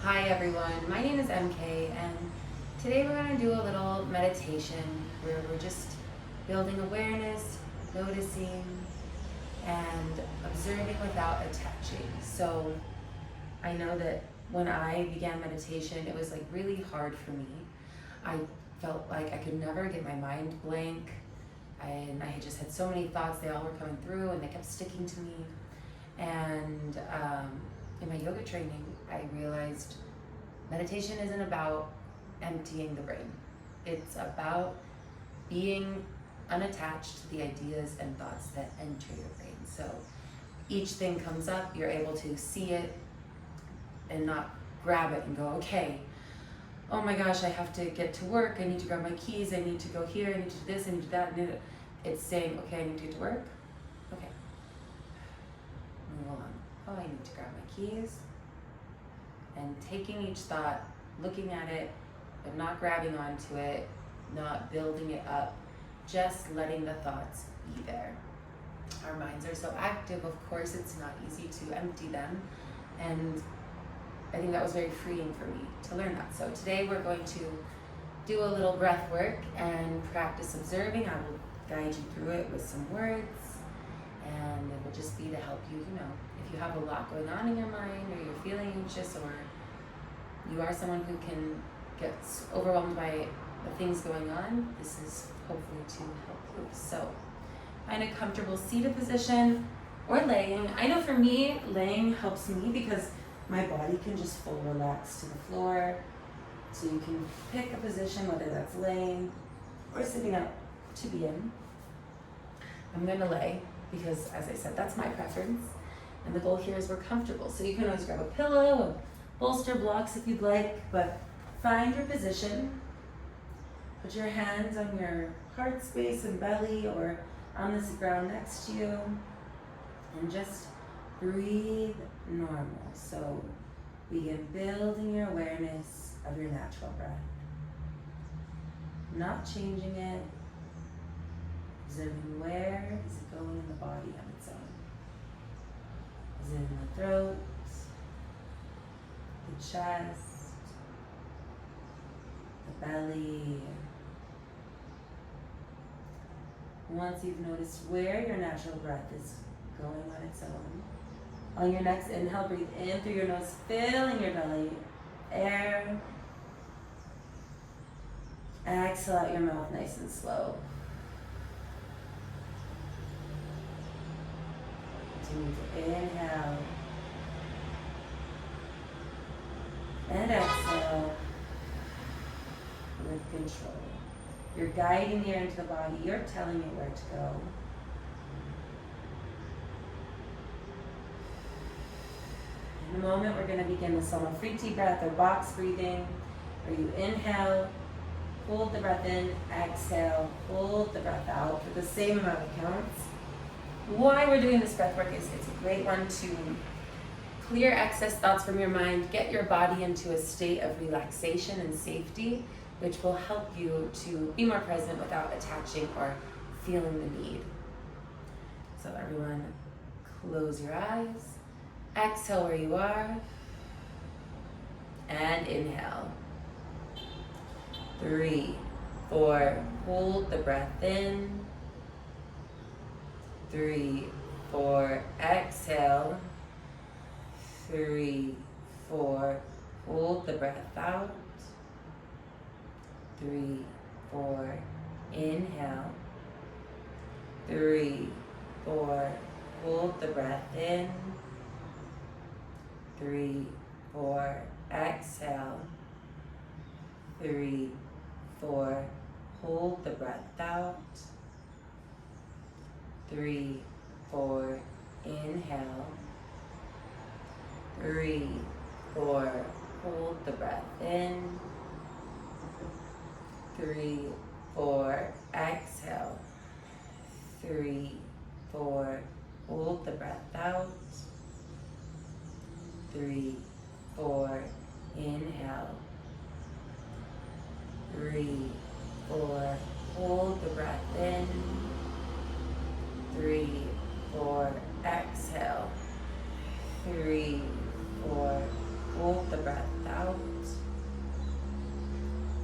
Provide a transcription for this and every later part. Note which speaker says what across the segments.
Speaker 1: Hi everyone, my name is MK and today we're going to do a little meditation where we're just building awareness, noticing, and observing without attaching. So I know that when I began meditation, it was like really hard for me. I felt like I could never get my mind blank, and I had just had so many thoughts, they all were coming through and they kept sticking to me. And in my yoga training, I realized meditation isn't about emptying the brain. It's about being unattached to the ideas and thoughts that enter your brain. So each thing comes up, you're able to see it and not grab it and go, okay, oh my gosh, I have to get to work, I need to grab my keys, I need to go here, I need to do this, I need to do that. It's saying, okay, I need to get to work. Okay, move on. Oh, I need to grab my keys. And taking each thought, looking at it, but not grabbing onto it, not building it up, just letting the thoughts be there. Our minds are so active, of course, it's not easy to empty them. And I think that was very freeing for me to learn that. So today we're going to do a little breath work and practice observing. I will guide you through it with some words, and it will just be to help you, if you have a lot going on in your mind, or you're feeling anxious, or you are someone who can get overwhelmed by the things going on, this is hopefully to help you. So find a comfortable seated position or laying. I know for me, laying helps me because my body can just full relax to the floor. So you can pick a position, whether that's laying or sitting up, to be in. I'm gonna lay because, as I said, that's my preference. And the goal here is we're comfortable. So you can always grab a pillow and bolster blocks if you'd like, but find your position. Put your hands on your heart space and belly or on this ground next to you, and just breathe normal. So begin building your awareness of your natural breath. Not changing it, observing where is it going in the body on its own. Is it in the throat, the chest, the belly? Once you've noticed where your natural breath is going on its own, on your next inhale, breathe in through your nose, filling your belly, air. Exhale out your mouth nice and slow. Continue to inhale and exhale with control. You're guiding the air into the body. You're telling it where to go. In a moment, we're going to begin the Samafriti breath or box breathing, where you inhale, hold the breath in, exhale, hold the breath out for the same amount of counts. Why we're doing this breath work is it's a great one to clear excess thoughts from your mind, get your body into a state of relaxation and safety, which will help you to be more present without attaching or feeling the need. So everyone, close your eyes. Exhale where you are. And inhale. 3, 4, hold the breath in. 3, 4, exhale. 3, 4, hold the breath out. 3, 4, inhale. 3, 4, hold the breath in. 3, 4, exhale. 3, 4, hold the breath out. 3, 4, inhale. 3, 4, hold the breath in. 3, 4, exhale. 3, 4, hold the breath out. 3, 4, inhale. 3, 4, hold the breath in. 3, 4, exhale. 3, 4, hold the breath out.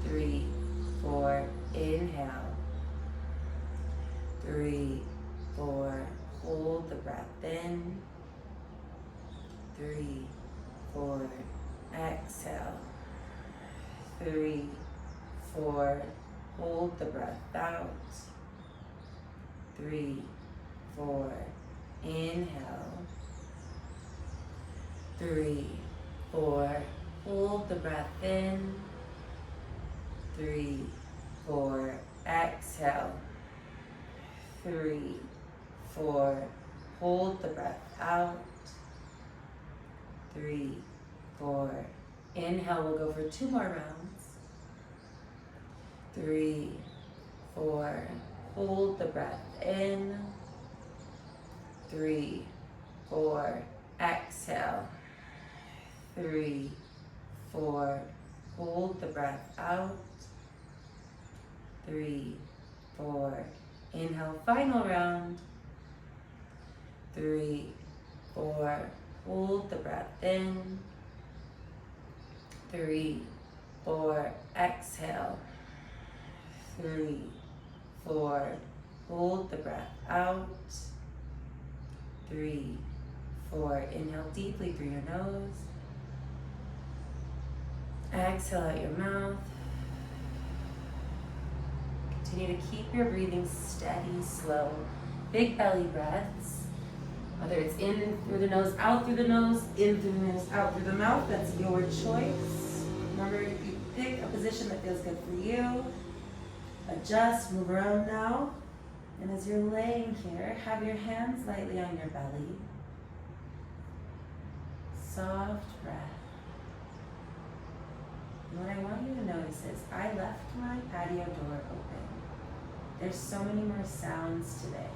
Speaker 1: 3, 4, inhale. 3, 4, hold the breath in. 3, 4, exhale. 3, 4, hold the breath out. 3, 4, inhale. 3, 4, hold the breath in. 3, 4, exhale. 3, 4, hold the breath out. 3, 4, inhale. We'll go for 2 more rounds. 3, 4, hold the breath in. 3, 4, exhale. 3, 4, hold the breath out. 3, 4, inhale, final round. 3, 4, hold the breath in. 3, 4, exhale. 3, 4, hold the breath out. 3, 4, inhale deeply through your nose. Exhale out your mouth. Continue to keep your breathing steady, slow. Big belly breaths. Whether it's in through the nose, out through the nose, in through the nose, out through the mouth, that's your choice. Remember, you pick a position that feels good for you. Adjust, move around now. And as you're laying here, have your hands lightly on your belly. Soft breath. And what I want you to notice is I left my patio door open. There's so many more sounds today.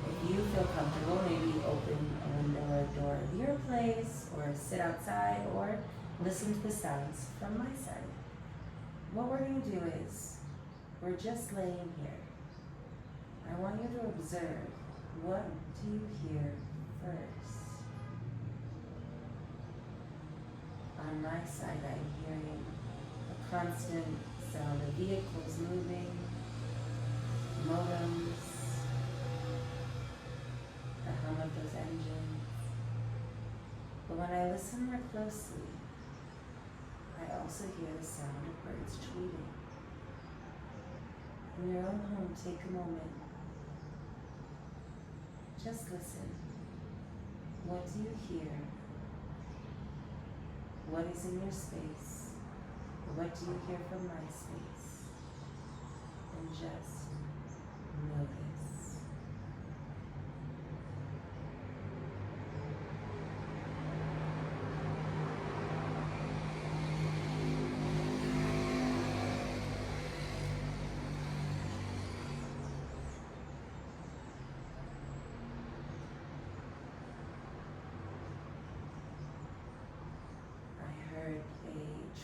Speaker 1: If you feel comfortable, maybe open a window or a door of your place, or sit outside, or listen to the sounds from my side. What we're going to do is, we're just laying here. I want you to observe, what do you hear first? On my side, I'm hearing a constant sound of vehicles moving, modems, the hum of those engines. But when I listen more closely, I also hear the sound of birds tweeting. In your own home, take a moment. Just listen. What do you hear? What is in your space? What do you hear from my space? And just notice.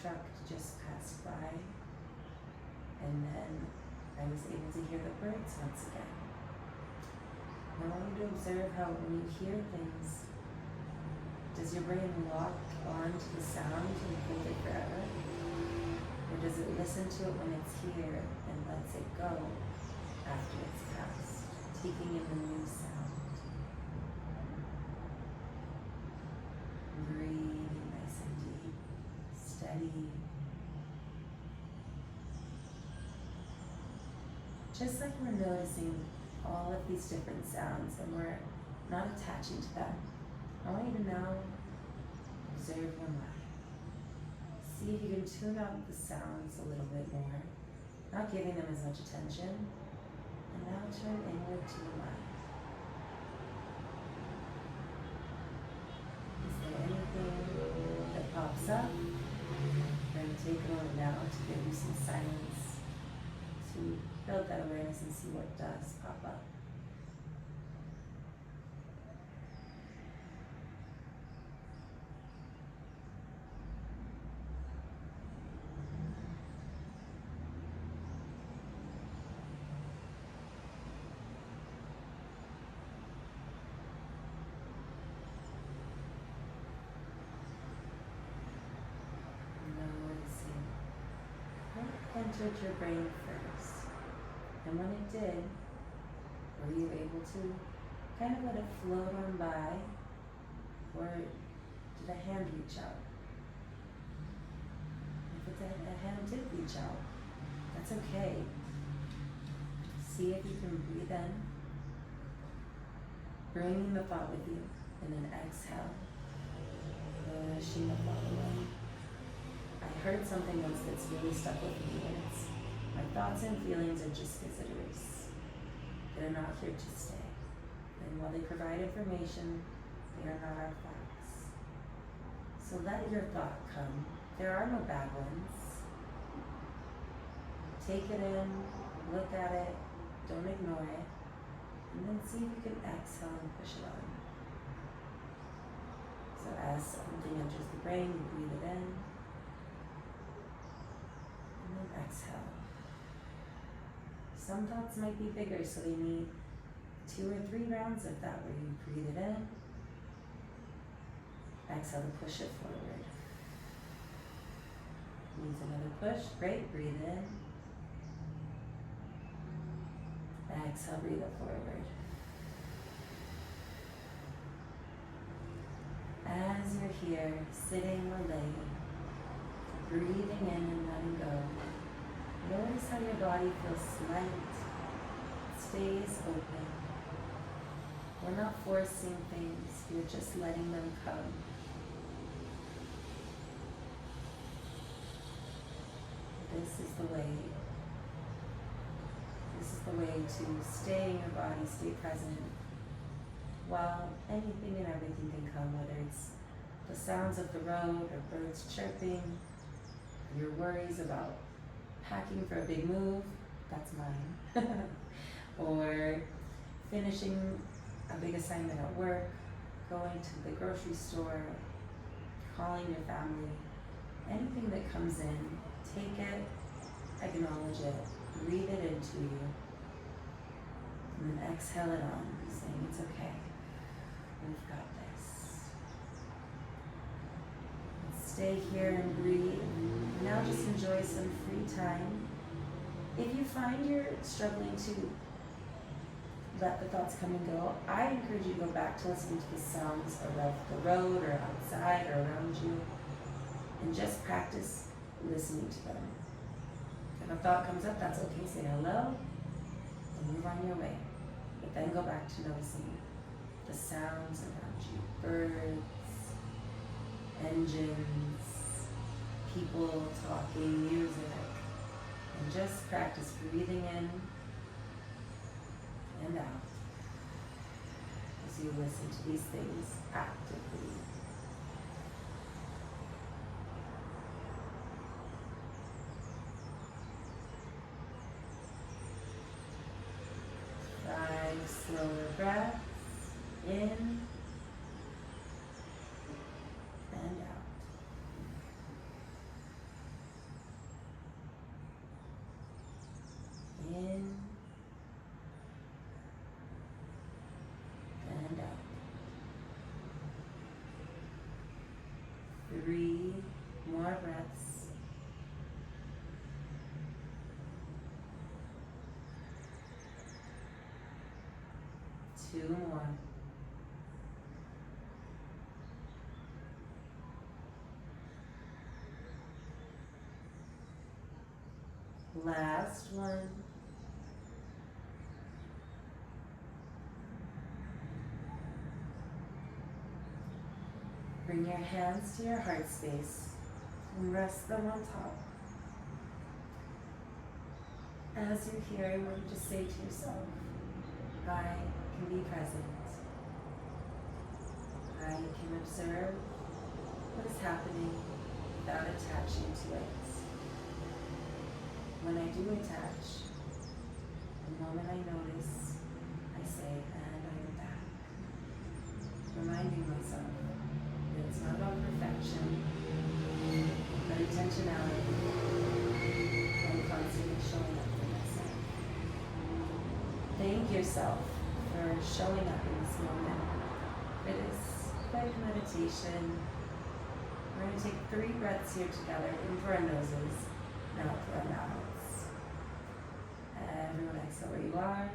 Speaker 1: Truck just passed by, and then I was able to hear the birds once again. I want you to observe how when you hear things, does your brain lock on to the sound and hold it forever? Or does it listen to it when it's here and lets it go after it's passed, taking in the new sound? Breathing nice and deep. Steady. Just like we're noticing all of these different sounds and we're not attaching to them, I want you to now observe your mind. See if you can tune out the sounds a little bit more, not giving them as much attention, and now turn inward to your mind. Is there anything that pops up? Take a moment now to give you some silence to build that awareness and see what does pop up. entered your brain first? And when it did, were you able to kind of let it float on by? Or did a hand reach out? If a hand did reach out, that's okay. See if you can breathe in, bringing the thought with you, and then exhale, pushing the thought away. I heard something once that's really stuck with me, and it's, my thoughts and feelings are just visitors. They're not here to stay. And while they provide information, they are not our facts. So let your thought come. There are no bad ones. Take it in, look at it, don't ignore it, and then see if you can exhale and push it on. So as something enters the brain, you breathe it in, and then exhale. Some thoughts might be bigger, so they need 2 or 3 rounds of that, where you breathe it in, exhale to push it forward. Needs another push, great, breathe in. Exhale, breathe it forward. As you're here, sitting or laying, breathing in and letting go, notice how your body feels light, stays open. We're not forcing things, you're just letting them come. This is the way. This is the way to stay in your body, stay present, while anything and everything can come, whether it's the sounds of the road or birds chirping, your worries about packing for a big move, that's mine, or finishing a big assignment at work, going to the grocery store, calling your family, anything that comes in, take it, acknowledge it, breathe it into you, and then exhale it on, saying it's okay, we've got this. Stay here and breathe. Now just enjoy some free time. If you find you're struggling to let the thoughts come and go, I encourage you to go back to listening to the sounds of the road or outside or around you, and just practice listening to them. If a thought comes up, that's okay. Say hello and move on your way. But then go back to noticing the sounds around you. Birds, engines, people talking, music. And just practice breathing in and out as you listen to these things actively. Slower breaths in and out. In and out. 3 more breaths. 2 more. Last one. Bring your hands to your heart space and rest them on top. As you're here, I want you to say to yourself, I can be present. I can observe what is happening without attaching to it. When I do attach, the moment I notice, I say, and I am back. Reminding myself that it's not about perfection, but intentionality and constantly showing up for myself. Thank yourself for showing up in this moment for this quick meditation. We're going to take 3 breaths here together, in through our noses and out through our mouths. Everyone exhale where you are.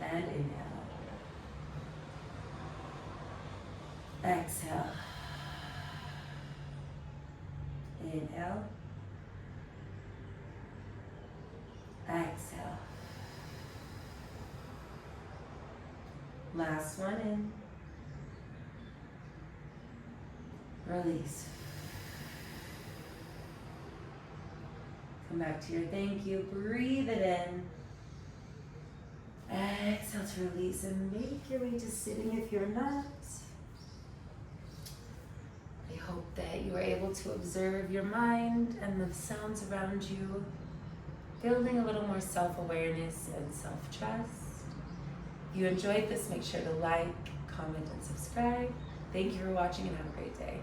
Speaker 1: And inhale. Exhale. Inhale. Exhale. Last one in. Release. Come back to your thank you. Breathe it in. Exhale to release and make your way to sitting if you're not. I hope that you are able to observe your mind and the sounds around you, building a little more self-awareness and self-trust. If you enjoyed this, make sure to like, comment, and subscribe. Thank you for watching and have a great day.